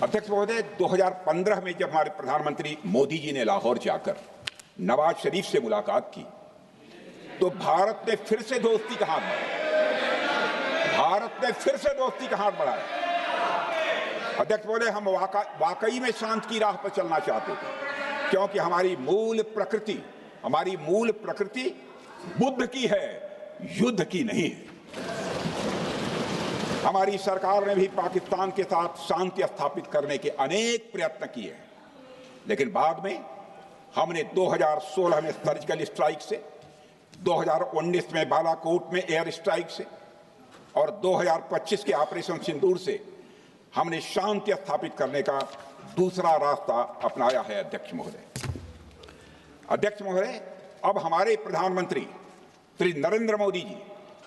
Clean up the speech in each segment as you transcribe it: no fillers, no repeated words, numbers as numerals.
अध्यक्ष महोदय, 2015 में जब हमारे प्रधानमंत्री मोदी जी ने लाहौर जाकर नवाज शरीफ से मुलाकात की तो भारत ने फिर से दोस्ती का हाथ बढ़ाया। अध्यक्ष महोदय, हम वाकई में शांति की राह पर चलना चाहते थे, क्योंकि हमारी मूल प्रकृति बुद्ध की है, युद्ध की नहीं है। हमारी सरकार ने भी पाकिस्तान के साथ शांति स्थापित करने के अनेक प्रयत्न किए हैं, लेकिन बाद में हमने 2016 में सर्जिकल स्ट्राइक से, 2019 में बालाकोट में एयर स्ट्राइक से और 2025 के ऑपरेशन सिंदूर से हमने शांति स्थापित करने का दूसरा रास्ता अपनाया है। अध्यक्ष महोदय, अब हमारे प्रधानमंत्री श्री नरेंद्र मोदी जी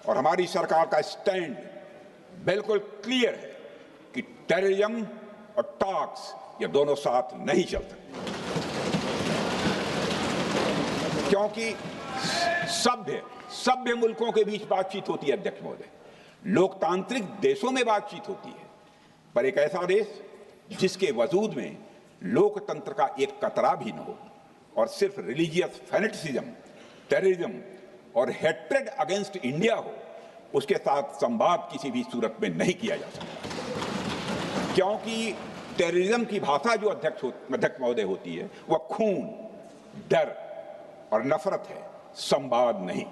और हमारी सरकार का स्टैंड बिल्कुल क्लियर है कि टेररिज्म और टॉक्स ये दोनों साथ नहीं चलते, क्योंकि सभ्य मुल्कों के बीच बातचीत होती है। अध्यक्ष महोदय, लोकतांत्रिक देशों में बातचीत होती है, पर एक ऐसा देश जिसके वजूद में लोकतंत्र का एक कतरा भी न हो और सिर्फ रिलीजियस फैनेटिसिज्म, टेररिज्म और हेट्रेड अगेंस्ट इंडिया हो, उसके साथ संवाद किसी भी सूरत में नहीं किया जा सकता, क्योंकि टेररिज्म की भाषा जो अध्यक्ष महोदय होती है वह खून, डर और नफरत है, संवाद नहीं।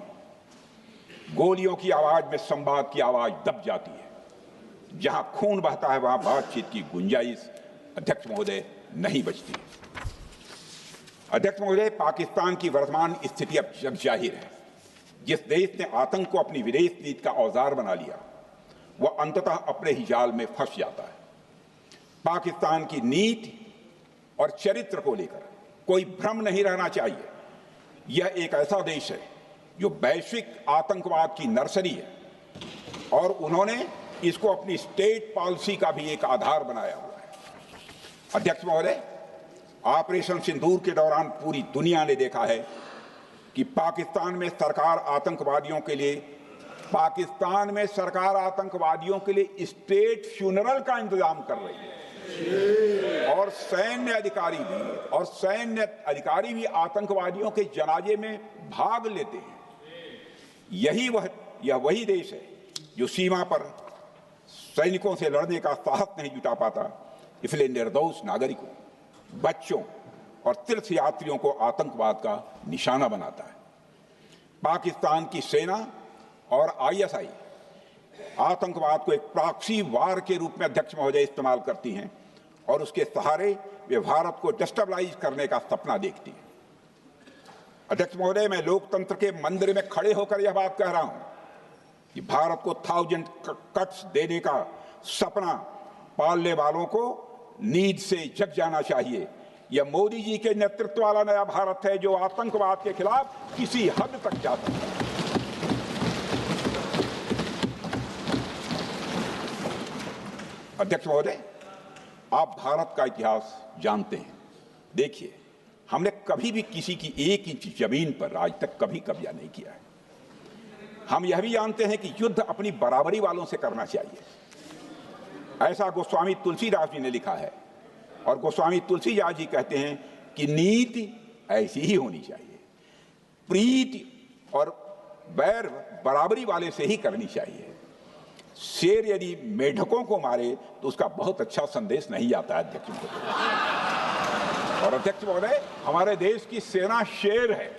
गोलियों की आवाज में संवाद की आवाज दब जाती है। जहां खून बहता है वहां बातचीत की गुंजाइश अध्यक्ष महोदय नहीं बचती। अध्यक्ष महोदय, पाकिस्तान की वर्तमान स्थिति अब जग जाहिर है। जिस देश ने आतंक को अपनी विदेश नीति का औजार बना लिया, वह अंततः अपने ही जाल में फंस जाता है। पाकिस्तान की नीति और चरित्र को लेकर कोई भ्रम नहीं रहना चाहिए। यह एक ऐसा देश है जो वैश्विक आतंकवाद की नर्सरी है और उन्होंने इसको अपनी स्टेट पॉलिसी का भी एक आधार बनाया हुआ है। अध्यक्ष महोदय, ऑपरेशन सिंदूर के दौरान पूरी दुनिया ने देखा है कि पाकिस्तान में सरकार आतंकवादियों के लिए स्टेट फ्यूनरल का इंतजाम कर रही है और सैन्य अधिकारी भी आतंकवादियों के जनाजे में भाग लेते हैं। यह वही देश है जो सीमा पर सैनिकों से लड़ने का साहस नहीं जुटा पाता, इसलिए निर्दोष नागरिकों, बच्चों और तीर्थयात्रियों को आतंकवाद का निशाना बनाता है। पाकिस्तान की सेना और आईएसआई आतंकवाद को एक प्रॉक्सी वार के रूप में अध्यक्ष महोदय इस्तेमाल करती हैं और उसके सहारे वे भारत को डिस्टेबलाइज करने का सपना देखती है। अध्यक्ष महोदय, मैं लोकतंत्र के मंदिर में खड़े होकर यह बात कह रहा हूं कि भारत को 1000 कट्स देने का सपना पालने वालों को नींद से जग जाना चाहिए। यह मोदी जी के नेतृत्व वाला नया भारत है जो आतंकवाद के खिलाफ किसी हद तक जा सकता है। अध्यक्ष महोदय, आप भारत का इतिहास जानते हैं। देखिए, हमने कभी भी किसी की 1 इंच जमीन पर आज तक कभी कब्जा नहीं किया है। हम यह भी जानते हैं कि युद्ध अपनी बराबरी वालों से करना चाहिए। ऐसा गोस्वामी तुलसीदास जी ने लिखा है और गोस्वामी तुलसीदास जी कहते हैं कि नीति ऐसी ही होनी चाहिए, प्रीति और बैर बराबरी वाले से ही करनी चाहिए। शेर यदि मेढकों को मारे तो उसका बहुत अच्छा संदेश नहीं आता है अध्यक्ष महोदय। और अध्यक्ष महोदय, हमारे देश की सेना शेर है।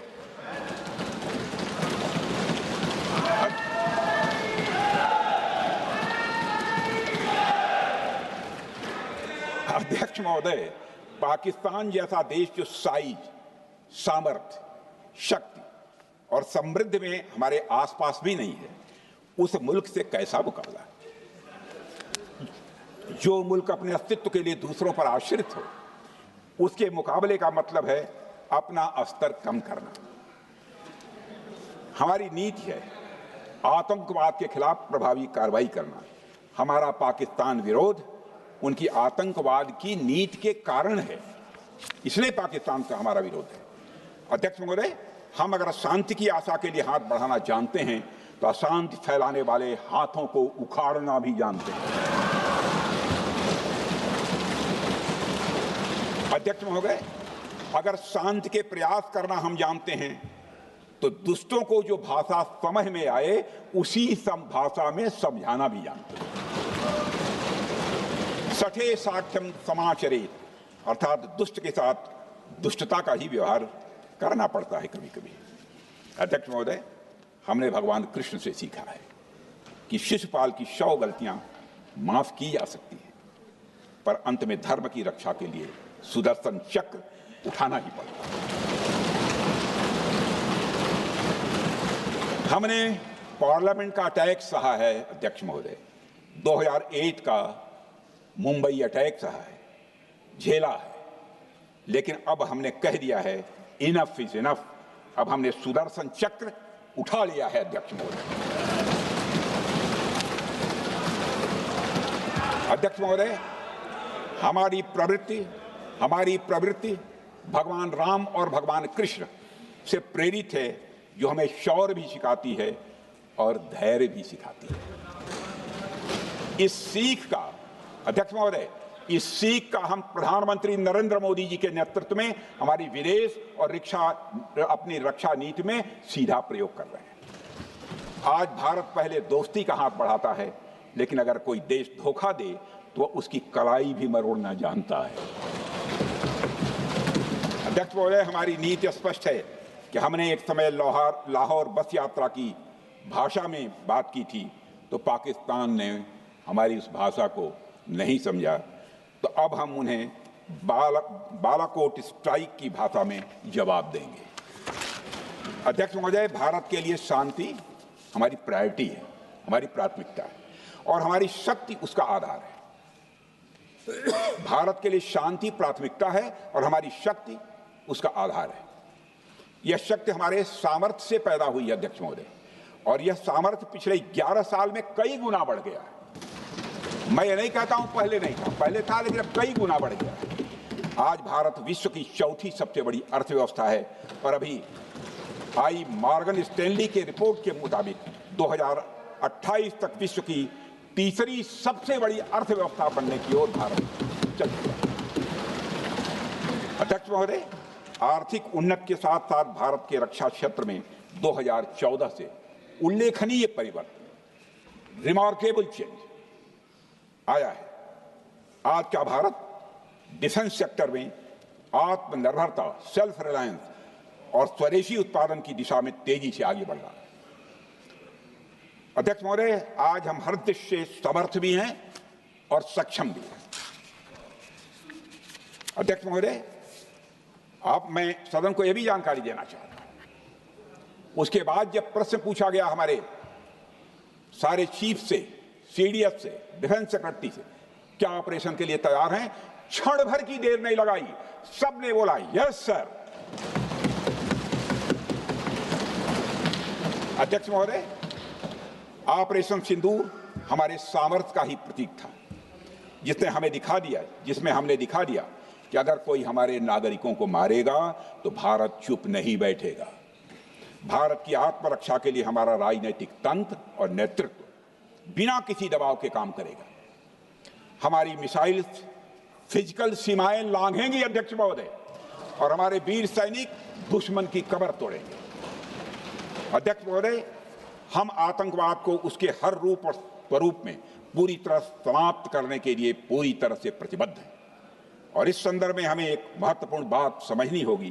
अध्यक्ष महोदय, पाकिस्तान जैसा देश जो साइज, सामर्थ्य, शक्ति और समृद्धि में हमारे आसपास भी नहीं है, उस मुल्क से कैसा मुकाबला? जो मुल्क अपने अस्तित्व के लिए दूसरों पर आश्रित हो, उसके मुकाबले का मतलब है अपना स्तर कम करना। हमारी नीति है आतंकवाद के खिलाफ प्रभावी कार्रवाई करना। हमारा पाकिस्तान विरोध उनकी आतंकवाद की नीति के कारण है, इसलिए पाकिस्तान का हमारा विरोध है। अध्यक्ष महोदय, हम अगर शांति की आशा के लिए हाथ बढ़ाना जानते हैं तो अशांति फैलाने वाले हाथों को उखाड़ना भी जानते हैं। अध्यक्ष महोदय, अगर शांति के प्रयास करना हम जानते हैं तो दुष्टों को जो भाषा समझ में आए उसी भाषा में समझाना भी जानते हैं। सठे साक्ष्यम समाचरेत, अर्थात दुष्ट के साथ दुष्टता का ही व्यवहार करना पड़ता है कभी कभी। अध्यक्ष महोदय, हमने भगवान कृष्ण से सीखा है कि शिशुपाल की 100 गलतियां माफ की जा सकती हैं, पर अंत में धर्म की रक्षा के लिए सुदर्शन चक्र उठाना ही पड़ता है। हमने पार्लियामेंट का अटैक सहा है अध्यक्ष महोदय, 2008 का मुंबई अटैक सहा है, झेला है, लेकिन अब हमने कह दिया है इनफ इज इनफ। अब हमने सुदर्शन चक्र उठा लिया है अध्यक्ष महोदय। अध्यक्ष महोदय, हमारी प्रवृत्ति भगवान राम और भगवान कृष्ण से प्रेरित है, जो हमें शौर्य भी सिखाती है और धैर्य भी सिखाती है। इस सीख का अध्यक्ष महोदय, इस सीख का हम प्रधानमंत्री नरेंद्र मोदी जी के नेतृत्व में हमारी विदेश और अपनी रक्षा नीति में सीधा प्रयोग कर रहे हैं। आज भारत पहले दोस्ती का हाथ बढ़ाता है, लेकिन अगर कोई देश धोखा दे तो उसकी कलाई भी मरोड़ना जानता है। अध्यक्ष महोदय, हमारी नीति स्पष्ट है कि हमने एक समय लाहौर बस यात्रा की भाषा में बात की थी, तो पाकिस्तान ने हमारी उस भाषा को नहीं समझा, तो अब हम उन्हें बालाकोट स्ट्राइक की भाषा में जवाब देंगे। अध्यक्ष महोदय, भारत के लिए शांति हमारी प्रायोरिटी है, हमारी प्राथमिकता है और हमारी शक्ति उसका आधार है। भारत के लिए शांति प्राथमिकता है और हमारी शक्ति उसका आधार है। यह शक्ति हमारे सामर्थ्य से पैदा हुई है अध्यक्ष महोदय, और यह सामर्थ्य पिछले 11 साल में कई गुना बढ़ गया है। मैं ये नहीं कहता हूं पहले नहीं था, पहले था, लेकिन अब कई गुना बढ़ गया है। आज भारत विश्व की चौथी सबसे बड़ी अर्थव्यवस्था है और अभी आई मॉर्गन स्टैनली के रिपोर्ट के मुताबिक 2028 तक विश्व की तीसरी सबसे बड़ी अर्थव्यवस्था बनने की ओर भारत चल रहा है। अध्यक्ष महोदय, आर्थिक उन्नति के साथ साथ भारत के रक्षा क्षेत्र में 2014 से उल्लेखनीय परिवर्तन, रिमार्केबल चेंज आया है। आज का भारत डिफेंस सेक्टर में आत्मनिर्भरता, सेल्फ रिलायंस और स्वदेशी उत्पादन की दिशा में तेजी से आगे बढ़ रहा है। अध्यक्ष महोदय, आज हम हर दृष्टि से समर्थ भी हैं और सक्षम भी हैं। अध्यक्ष महोदय, मैं सदन को यह भी जानकारी देना चाहता हूं, उसके बाद जब प्रश्न पूछा गया हमारे सारे चीफ से, सीडीएफ से, डिफेंस सेक्रेटरी से, क्या ऑपरेशन के लिए तैयार हैं, क्षण भर की देर नहीं लगाई, सबने बोला यस सर। अध्यक्ष महोदय, ऑपरेशन सिंदूर हमारे सामर्थ्य का ही प्रतीक था, जिसमें हमने दिखा दिया कि अगर कोई हमारे नागरिकों को मारेगा तो भारत चुप नहीं बैठेगा। भारत की आत्मरक्षा के लिए हमारा राजनीतिक तंत्र और नेतृत्व बिना किसी दबाव के काम करेगा। हमारी मिसाइल फिजिकल सीमाएं लांघेंगी अध्यक्ष महोदय, और हमारे वीर सैनिक दुश्मन की कमर तोड़ेंगे। अध्यक्ष महोदय, हम आतंकवाद को उसके हर रूप और स्वरूप में पूरी तरह समाप्त करने के लिए पूरी तरह से प्रतिबद्ध हैं, और इस संदर्भ में हमें एक महत्वपूर्ण बात समझनी होगी।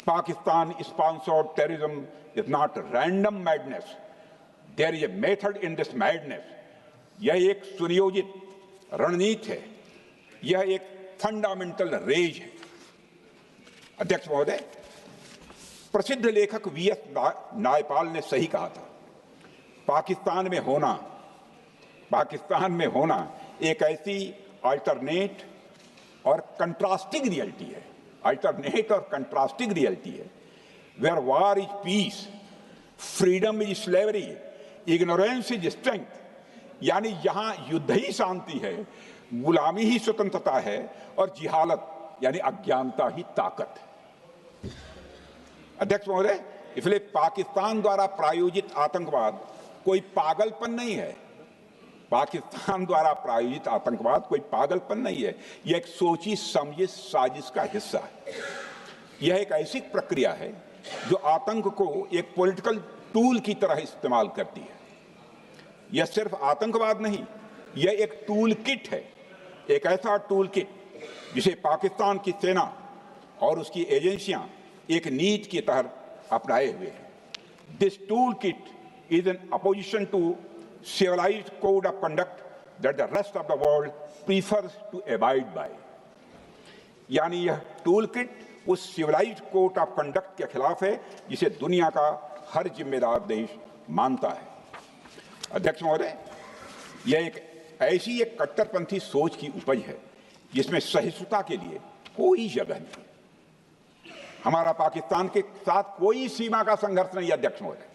Pakistan sponsored terrorism is not random madness, there is a method in this madness. यह एक सुनियोजित रणनीति है, यह एक फंडामेंटल रेज है। अध्यक्ष महोदय, प्रसिद्ध लेखक वीएस नायपाल ने सही कहा था, पाकिस्तान में होना एक ऐसी अल्टरनेट और कंट्रास्टिंग रियलिटी है, where war is peace, freedom is slavery, ignorance is strength. यानी जहां युद्ध ही शांति है, गुलामी ही स्वतंत्रता है, और जिहालत यानी अज्ञानता ही ताकत है। अध्यक्ष महोदय, इसलिए पाकिस्तान द्वारा प्रायोजित आतंकवाद कोई पागलपन नहीं है, पाकिस्तान द्वारा प्रायोजित आतंकवाद कोई पागलपन नहीं है, यह एक सोची समझी साजिश का हिस्सा है। यह एक ऐसी प्रक्रिया है जो आतंक को एक पॉलिटिकल टूल की तरह इस्तेमाल करती है। यह सिर्फ आतंकवाद नहीं, यह एक टूल किट है, एक ऐसा टूल किट जिसे पाकिस्तान की सेना और उसकी एजेंसियां एक नीति की तरह अपनाए हुए हैं। This tool kit is in opposition to civilized code of conduct that the rest of the world prefers to abide by. यानी यह टूल किट उस सिविलाइज्ड कोड ऑफ कंडक्ट के खिलाफ है जिसे दुनिया का हर जिम्मेदार देश मानता है। अध्यक्ष महोदय, यह एक कट्टरपंथी सोच की उपज है जिसमें सहिष्णुता के लिए कोई जगह नहीं। हमारा पाकिस्तान के साथ कोई सीमा का संघर्ष नहीं, अध्यक्ष महोदय,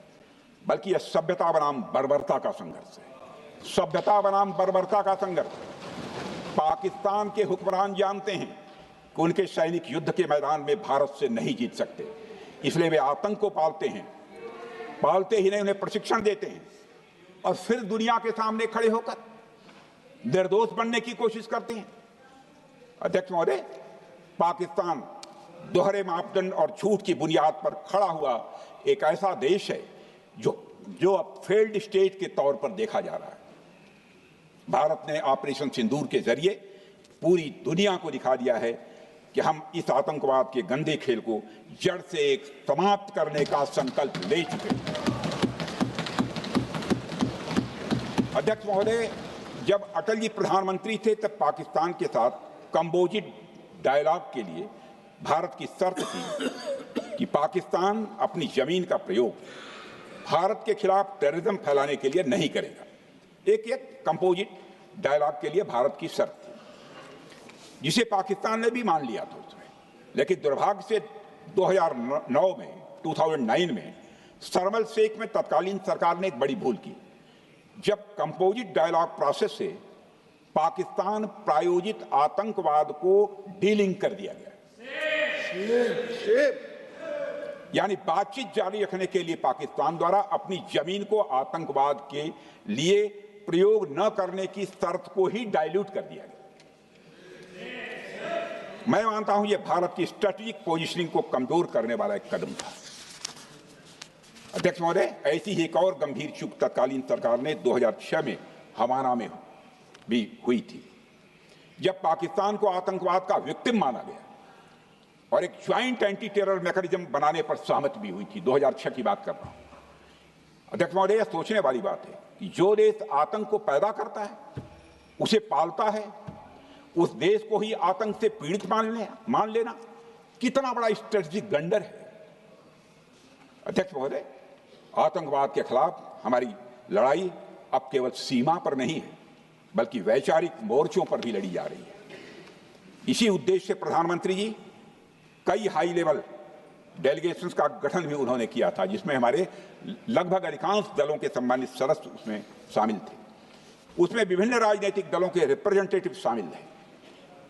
बल्कि यह सभ्यता बनाम बर्बरता का संघर्ष है। सभ्यता बनाम बर्बरता का संघर्ष। पाकिस्तान के हुक्मरान जानते हैं कि उनके सैनिक युद्ध के मैदान में भारत से नहीं जीत सकते, इसलिए वे आतंक को पालते हैं। पालते ही नहीं, उन्हें प्रशिक्षण देते हैं और फिर दुनिया के सामने खड़े होकर निर्दोष बनने की कोशिश करते हैं। अध्यक्ष महोदय, पाकिस्तान दोहरे मापदंड और झूठ की बुनियाद पर खड़ा हुआ एक ऐसा देश है जो अब फेल्ड स्टेट के तौर पर देखा जा रहा है। भारत ने ऑपरेशन सिंदूर के जरिए पूरी दुनिया को दिखा दिया है कि हम इस आतंकवाद के गंदे खेल को जड़ से समाप्त करने का संकल्प ले चुके हैं। अध्यक्ष महोदय, जब अटल जी प्रधानमंत्री थे तब पाकिस्तान के साथ कंबोजिट डायलॉग के लिए भारत की शर्त थी कि पाकिस्तान अपनी जमीन का प्रयोग भारत के खिलाफ टेररिज्म फैलाने के लिए नहीं करेगा। एक कंपोजिट डायलॉग के लिए भारत की शर्त थी, जिसे पाकिस्तान ने भी मान लिया था उसमें। लेकिन दुर्भाग्य से 2009 में शर्म शेख में तत्कालीन सरकार ने एक बड़ी भूल की, जब कंपोजिट डायलॉग प्रोसेस से पाकिस्तान प्रायोजित आतंकवाद को डीलिंक कर दिया गया। यानी बातचीत जारी रखने के लिए पाकिस्तान द्वारा अपनी जमीन को आतंकवाद के लिए प्रयोग न करने की शर्त को ही डाइल्यूट कर दिया गया। मैं मानता हूं यह भारत की स्ट्रेटेजिक पोजीशनिंग को कमजोर करने वाला एक कदम था। अध्यक्ष महोदय, ऐसी ही एक और गंभीर चूक तत्कालीन सरकार ने 2006 में हवाना में भी हुई थी, जब पाकिस्तान को आतंकवाद का विक्टिम माना गया और एक ज्वाइंट एंटी टेरर मैकेनिज्म बनाने पर सहमति भी हुई थी। 2006 की बात कर रहा हूं। अध्यक्ष महोदय, यह सोचने वाली बात है कि जो देश आतंक को पैदा करता है, उसे पालता है, उस देश को ही आतंक से पीड़ित मान लेना कितना बड़ा स्ट्रेटेजिक ब्लंडर है। अध्यक्ष महोदय, आतंकवाद के खिलाफ हमारी लड़ाई अब केवल सीमा पर नहीं है, बल्कि वैचारिक मोर्चों पर भी लड़ी जा रही है। इसी उद्देश्य से प्रधानमंत्री जी कई हाई लेवल डेलीगेशंस का गठन भी उन्होंने किया था, जिसमें हमारे लगभग अधिकांश दलों के सम्मानित सदस्य उसमें शामिल थे। उसमें विभिन्न राजनीतिक दलों के रिप्रेजेंटेटिव शामिल थे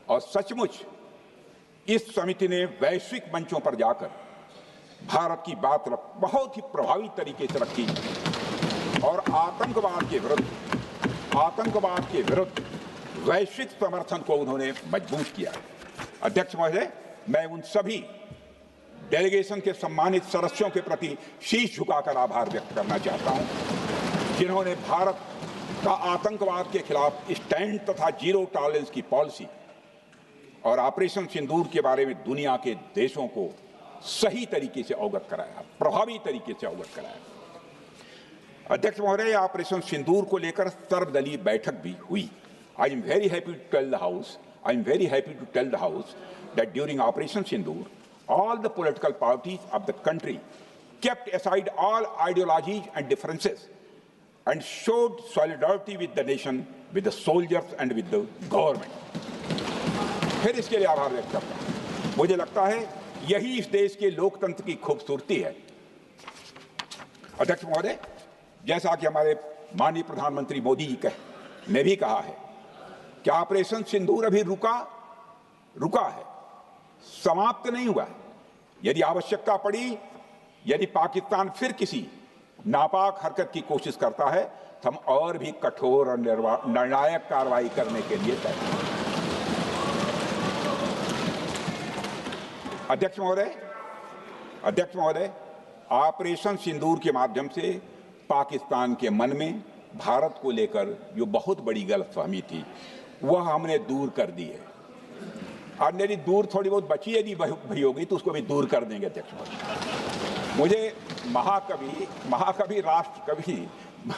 और सचमुच इस समिति ने वैश्विक मंचों पर जाकर भारत की बात बहुत ही प्रभावी तरीके से रखी और आतंकवाद के विरुद्ध वैश्विक समर्थन को उन्होंने मजबूत किया। अध्यक्ष महोदय, मैं उन सभी डेलीगेशन के सम्मानित सदस्यों के प्रति शीश झुकाकर आभार व्यक्त करना चाहता हूं, जिन्होंने भारत का आतंकवाद के खिलाफ स्टैंड तथा जीरो टॉलरेंस की पॉलिसी और ऑपरेशन सिंदूर के बारे में दुनिया के देशों को सही तरीके से अवगत कराया, प्रभावी तरीके से अवगत कराया। अध्यक्ष महोदय, ऑपरेशन सिंदूर को लेकर सर्वदलीय बैठक भी हुई। I am very happy to tell the house that during Operation Sindoor, all the political parties of the country kept aside all ideologies and differences and showed solidarity with the nation, with the soldiers and with the government. फिर इसके लिए आभार व्यक्त करता हूं। मुझे लगता है यही इस देश के लोकतंत्र की खूबसूरती है। अध्यक्ष महोदय, जैसा कि हमारे माननीय प्रधानमंत्री मोदी जी ने भी कहा है कि ऑपरेशन सिंदूर अभी रुका है, समाप्त नहीं हुआ है। यदि आवश्यकता पड़ी, यदि पाकिस्तान फिर किसी नापाक हरकत की कोशिश करता है, हम और भी कठोर और निर्णायक कार्रवाई करने के लिए तैयार हैं। अध्यक्ष महोदय, ऑपरेशन सिंदूर के माध्यम से पाकिस्तान के मन में भारत को लेकर जो बहुत बड़ी गलतफहमी थी वह हमने दूर कर दी है। और मेरी दूर थोड़ी बहुत बची यदि भी होगी तो उसको भी दूर कर देंगे। अध्यक्ष महोदय, मुझे महाकवि राष्ट्र कवि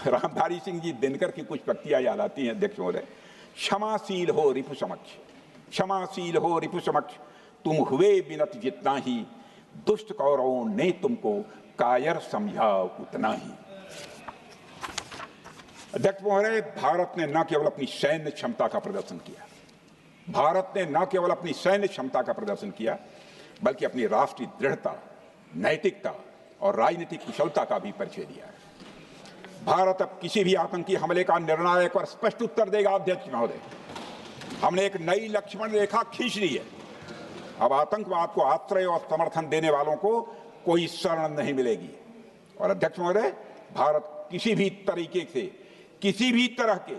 रामधारी सिंह जी दिनकर की कुछ पंक्तियां याद आती हैं। अध्यक्ष महोदय, क्षमाशील हो रिपु समक्ष, क्षमाशील हो रिपु समक्ष, तुम हुए विनत जितना ही, दुष्ट कौरवों ने तुमको कायर समझा उतना ही। अध्यक्ष महोदय, भारत ने न केवल अपनी सैन्य क्षमता का प्रदर्शन किया, बल्कि अपनी राष्ट्रीय दृढ़ता, नैतिकता और राजनीतिक कुशलता का भी परिचय दिया है। भारत अब किसी भी आतंकी हमले का निर्णायक और स्पष्ट उत्तर देगा। अध्यक्ष महोदय, हमने एक नई लक्ष्मण रेखा खींच ली है। अब आतंकवाद को आश्रय और समर्थन देने वालों को कोई शरण नहीं मिलेगी। और अध्यक्ष महोदय, भारत किसी भी तरह के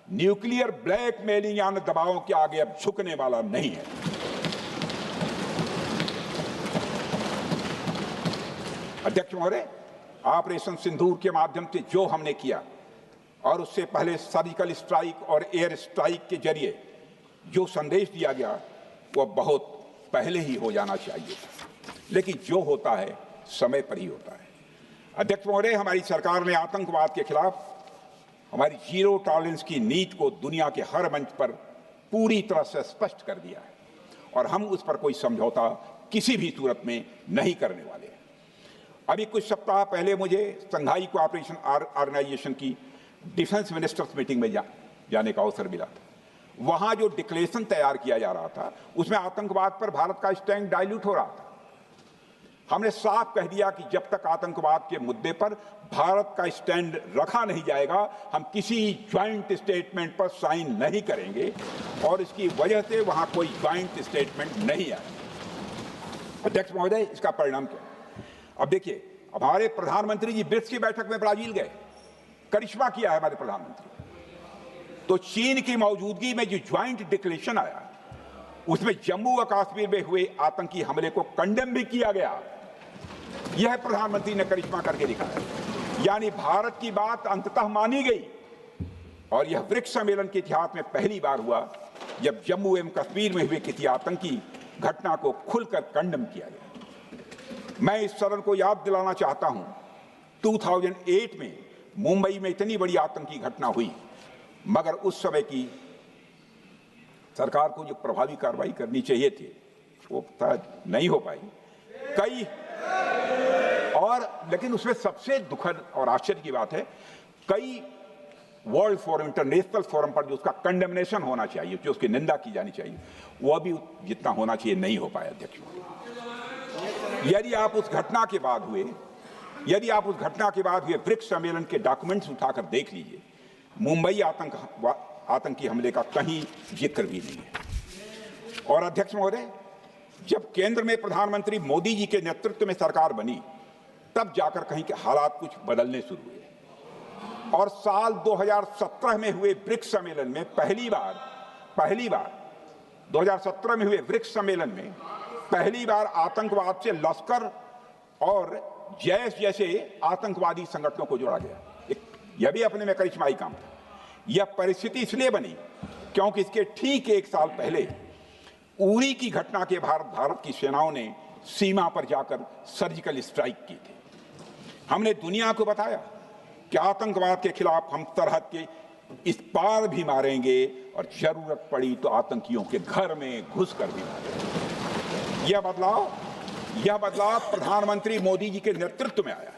न्यूक्लियर ब्लैकमेलिंग या दबावों के आगे अब झुकने वाला नहीं है। अध्यक्ष महोदय, ऑपरेशन सिंदूर के माध्यम से जो हमने किया और उससे पहले सर्जिकल स्ट्राइक और एयर स्ट्राइक के जरिए जो संदेश दिया गया वह बहुत पहले ही हो जाना चाहिए, लेकिन जो होता है समय पर ही होता है। अध्यक्ष महोदय, हमारी सरकार ने आतंकवाद के खिलाफ हमारी जीरो टॉलरेंस की नीति को दुनिया के हर मंच पर पूरी तरह से स्पष्ट कर दिया है और हम उस पर कोई समझौता किसी भी सूरत में नहीं करने वाले हैं। अभी कुछ सप्ताह पहले मुझे शंघाई कोऑपरेशन ऑर्गेनाइजेशन की डिफेंस मिनिस्टर्स मीटिंग में जाने का अवसर मिला था। वहां जो डिक्लेरेशन तैयार किया जा रहा था उसमें आतंकवाद पर भारत का स्टैंड डाइल्यूट हो रहा था। हमने साफ कह दिया कि जब तक आतंकवाद के मुद्दे पर भारत का स्टैंड रखा नहीं जाएगा हम किसी ज्वाइंट स्टेटमेंट पर साइन नहीं करेंगे और इसकी वजह से वहां कोई ज्वाइंट स्टेटमेंट नहीं आएगा। अध्यक्ष महोदय, इसका परिणाम क्या? अब देखिए, हमारे प्रधानमंत्री जी ब्रिक्स की बैठक में ब्राजील गए, करिश्मा किया है हमारे प्रधानमंत्री। तो चीन की मौजूदगी में जो ज्वाइंट डिक्लेरेशन आया उसमें जम्मू और कश्मीर में हुए आतंकी हमले को कंडेम भी किया गया। यह प्रधानमंत्री ने करिश्मा करके दिखाया, यानी भारत की बात अंततः मानी गई। और यह ब्रिक्स सम्मेलन के इतिहास में पहली बार हुआ जब जम्मू एवं कश्मीर में हुए किसी आतंकी घटना को खुलकर कंडेम किया गया। मैं इस सदन को याद दिलाना चाहता हूं, 2008 में मुंबई में इतनी बड़ी आतंकी घटना हुई, मगर उस समय की सरकार को जो प्रभावी कार्रवाई करनी चाहिए थी वो शायद नहीं हो पाई। लेकिन उसमें सबसे दुखद और आश्चर्य की बात है, कई वर्ल्ड फोरम, इंटरनेशनल फोरम पर जो उसका कंडेमनेशन होना चाहिए, जो उसकी निंदा की जानी चाहिए, वह भी जितना होना चाहिए नहीं हो पाया। अध्यक्ष, यदि आप उस घटना के बाद हुए ब्रिक्स सम्मेलन के डॉक्यूमेंट्स उठाकर देख लीजिए, मुंबई आतंकी हमले का कहीं जिक्र भी नहीं है। और अध्यक्ष महोदय, जब केंद्र में प्रधानमंत्री मोदी जी के नेतृत्व में सरकार बनी तब जाकर कहीं के हालात कुछ बदलने शुरू हुए और साल 2017 में हुए ब्रिक्स सम्मेलन में पहली बार 2017 में हुए ब्रिक्स सम्मेलन में पहली बार आतंकवाद से लश्कर और जैश जैसे आतंकवादी संगठनों को जोड़ा गया। यह भी अपने में करिश्माई काम था। यह परिस्थिति इसलिए बनी क्योंकि इसके ठीक एक साल पहले उरी की घटना के भारत की सेनाओं ने सीमा पर जाकर सर्जिकल स्ट्राइक की थी। हमने दुनिया को बताया कि आतंकवाद के खिलाफ हम सरहद के इस पार भी मारेंगे और जरूरत पड़ी तो आतंकियों के घर में घुसकर भी मारेंगे। यह बदलाव प्रधानमंत्री मोदी जी के नेतृत्व में आया है।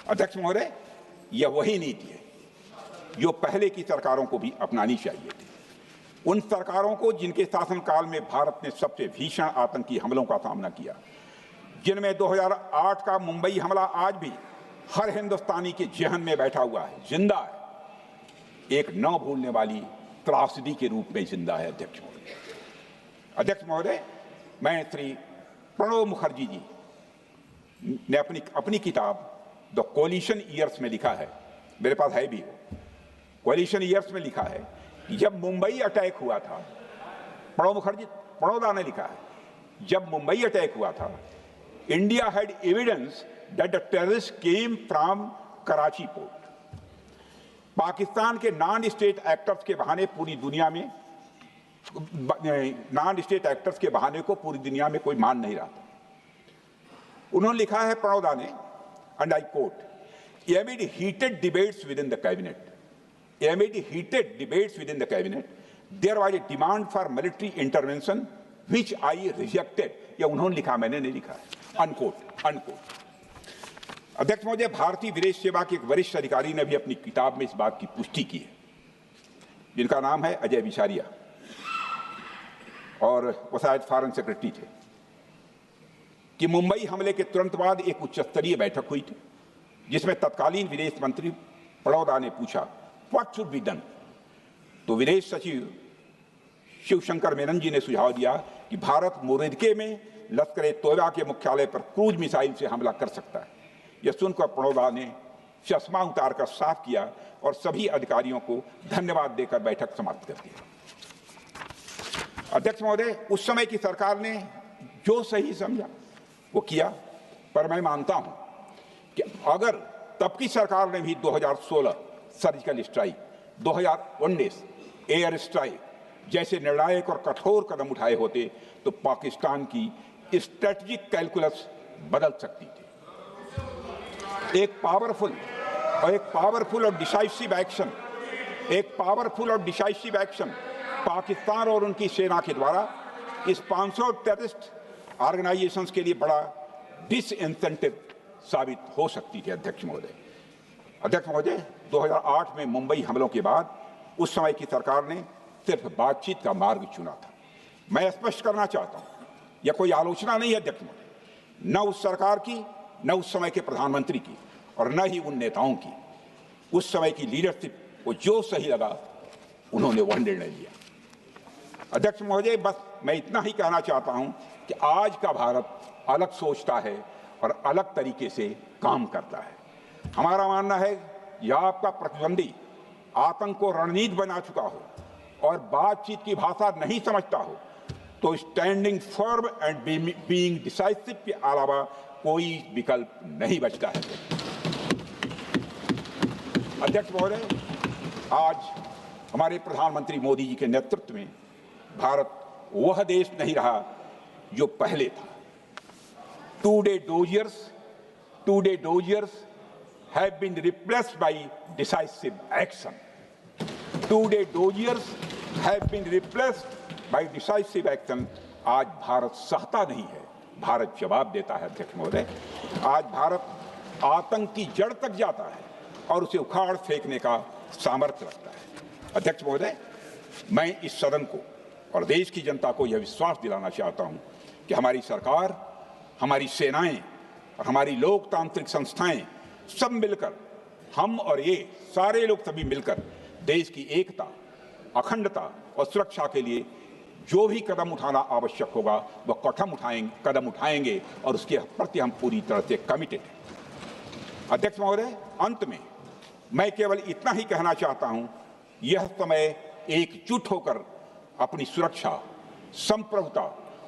अध्यक्ष महोदय, यह वही नीति है जो पहले की सरकारों को भी अपनानी चाहिए थी। उन सरकारों को जिनके शासनकाल में भारत ने सबसे भीषण आतंकी हमलों का सामना किया, जिनमें 2008 का मुंबई हमला आज भी हर हिंदुस्तानी के जहन में बैठा हुआ है, जिंदा है, एक न भूलने वाली त्रासदी के रूप में जिंदा है। अध्यक्ष महोदय, मैं श्री प्रणब मुखर्जी जी ने अपनी किताब द कोलिशन ईयर्स में लिखा है मेरे पास है भी, कोalition ईयर्स में लिखा है कि जब मुंबई अटैक हुआ था, प्रणब मुखर्जी प्रणोदा ने लिखा है, जब मुंबई अटैक हुआ था, India had evidence that the terrorist came from Karachi port. Pakistan के नॉन स्टेट एक्टर्स के बहाने पूरी दुनिया में, नॉन स्टेट एक्टर्स के बहाने को पूरी दुनिया में कोई मान नहीं रहा था। उन्होंने लिखा है प्रणोदा ने, and I quote, amid heated debates within the cabinet, there was a demand for military intervention which I rejected। या उन्होंने लिखा, मैंने नहीं लिखा है, अनकोट। अध्यक्ष महोदय, भारतीय विदेश सेवा के एक वरिष्ठ अधिकारी ने भी अपनी किताब में इस बात की पुष्टि की है, जिनका नाम है अजय विसारिया, और वो शायद फॉरेन सेक्रेटरी थे, कि मुंबई हमले के तुरंत बाद एक उच्च स्तरीय बैठक हुई थी जिसमें तत्कालीन विदेश मंत्री प्रणोदा ने पूछा व्हाट शुड बी डन। तो विदेश सचिव शिवशंकर मेनन जी ने सुझाव दिया कि भारत मोरदके में लश्कर तोयबा के मुख्यालय पर क्रूज मिसाइल से हमला कर सकता है। यह सुनकर प्रणोदा ने चश्मा उतारकर साफ किया और सभी अधिकारियों को धन्यवाद देकर बैठक समाप्त कर दिया। अध्यक्ष महोदय, उस समय की सरकार ने जो सही समझा वो किया, पर मैं मानता हूं कि अगर तब की सरकार ने भी 2016 सर्जिकल स्ट्राइक, 2019 एयर स्ट्राइक जैसे निर्णायक और कठोर कदम उठाए होते तो पाकिस्तान की स्ट्रेटजिक कैलकुलस बदल सकती थी। एक पावरफुल और डिसाइसिव एक्शन पाकिस्तान और उनकी सेना के द्वारा इस 500 टेररिस्ट ऑर्गेनाइजेशंस के लिए बड़ा डिसइंसेंटिव साबित हो सकती थी। अध्यक्ष महोदय, 2008 में मुंबई हमलों के बाद उस समय की सरकार ने सिर्फ बातचीत का मार्ग चुना था। मैं स्पष्ट करना चाहता हूं, यह कोई आलोचना नहीं है अध्यक्ष महोदय, न उस सरकार की, न उस समय के प्रधानमंत्री की, और न ही उन नेताओं की। उस समय की लीडरशिप को जो सही लगा उन्होंने वह निर्णय लिया। अध्यक्ष महोदय, बस मैं इतना ही कहना चाहता हूं कि आज का भारत अलग सोचता है और अलग तरीके से काम करता है। हमारा मानना है यह आपका प्रतिद्वंदी आतंक को रणनीति बना चुका हो और बातचीत की भाषा नहीं समझता हो तो standing firm and being decisive के अलावा कोई विकल्प नहीं बचता है। अध्यक्ष महोदय, आज हमारे प्रधानमंत्री मोदी जी के नेतृत्व में भारत वह देश नहीं रहा जो पहले था। Two-day doziers have been replaced by decisive action. आज भारत सहता नहीं है, भारत जवाब देता है। अध्यक्ष महोदय, आज भारत आतंक की जड़ तक जाता है और उसे उखाड़ फेंकने का सामर्थ्य रखता है। अध्यक्ष महोदय, मैं इस सदन को और देश की जनता को यह विश्वास दिलाना चाहता हूं कि हमारी सरकार, हमारी सेनाएं और हमारी लोकतांत्रिक संस्थाएं सब मिलकर, हम और ये सारे लोग सभी मिलकर देश की एकता, अखंडता और सुरक्षा के लिए जो भी कदम उठाना आवश्यक होगा वह कदम उठाएंगे और उसके प्रति हम पूरी तरह से कमिटेड हैं। अध्यक्ष महोदय, अंत में मैं केवल इतना ही कहना चाहता हूं, यह समय एकजुट होकर अपनी सुरक्षा, संप्रभुता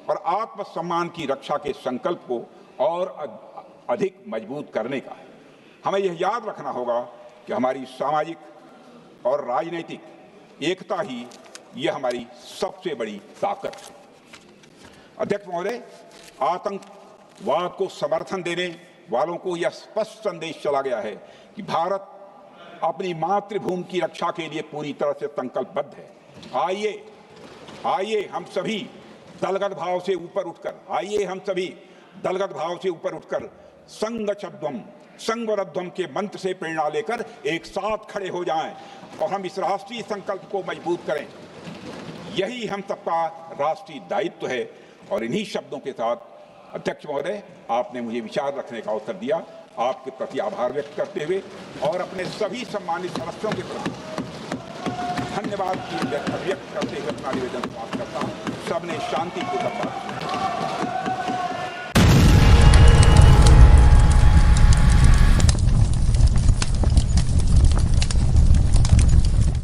और आत्मसम्मान की रक्षा के संकल्प को और अधिक मजबूत करने का है। हमें यह याद रखना होगा कि हमारी सामाजिक और राजनीतिक एकता ही यह हमारी सबसे बड़ी ताकत है। अध्यक्ष महोदय, आतंकवाद को समर्थन देने वालों को यह स्पष्ट संदेश चला गया है कि भारत अपनी मातृभूमि की रक्षा के लिए पूरी तरह से संकल्पबद्ध है। आइए हम सभी दलगत भाव से ऊपर उठकर संघवरध्वम के मंत्र से प्रेरणा लेकर एक साथ खड़े हो जाएं और हम इस राष्ट्रीय संकल्प को मजबूत करें। यही हम सबका राष्ट्रीय दायित्व है। और इन्हीं शब्दों के साथ अध्यक्ष महोदय, आपने मुझे विचार रखने का अवसर दिया, आपके प्रति आभार व्यक्त करते हुए और अपने सभी सम्मानित सदस्यों के प्रति धन्यवाद व्यक्त करते हुए अपना निवेदन समाप्त करता हूँ। सबने शांतिपूर्वक बात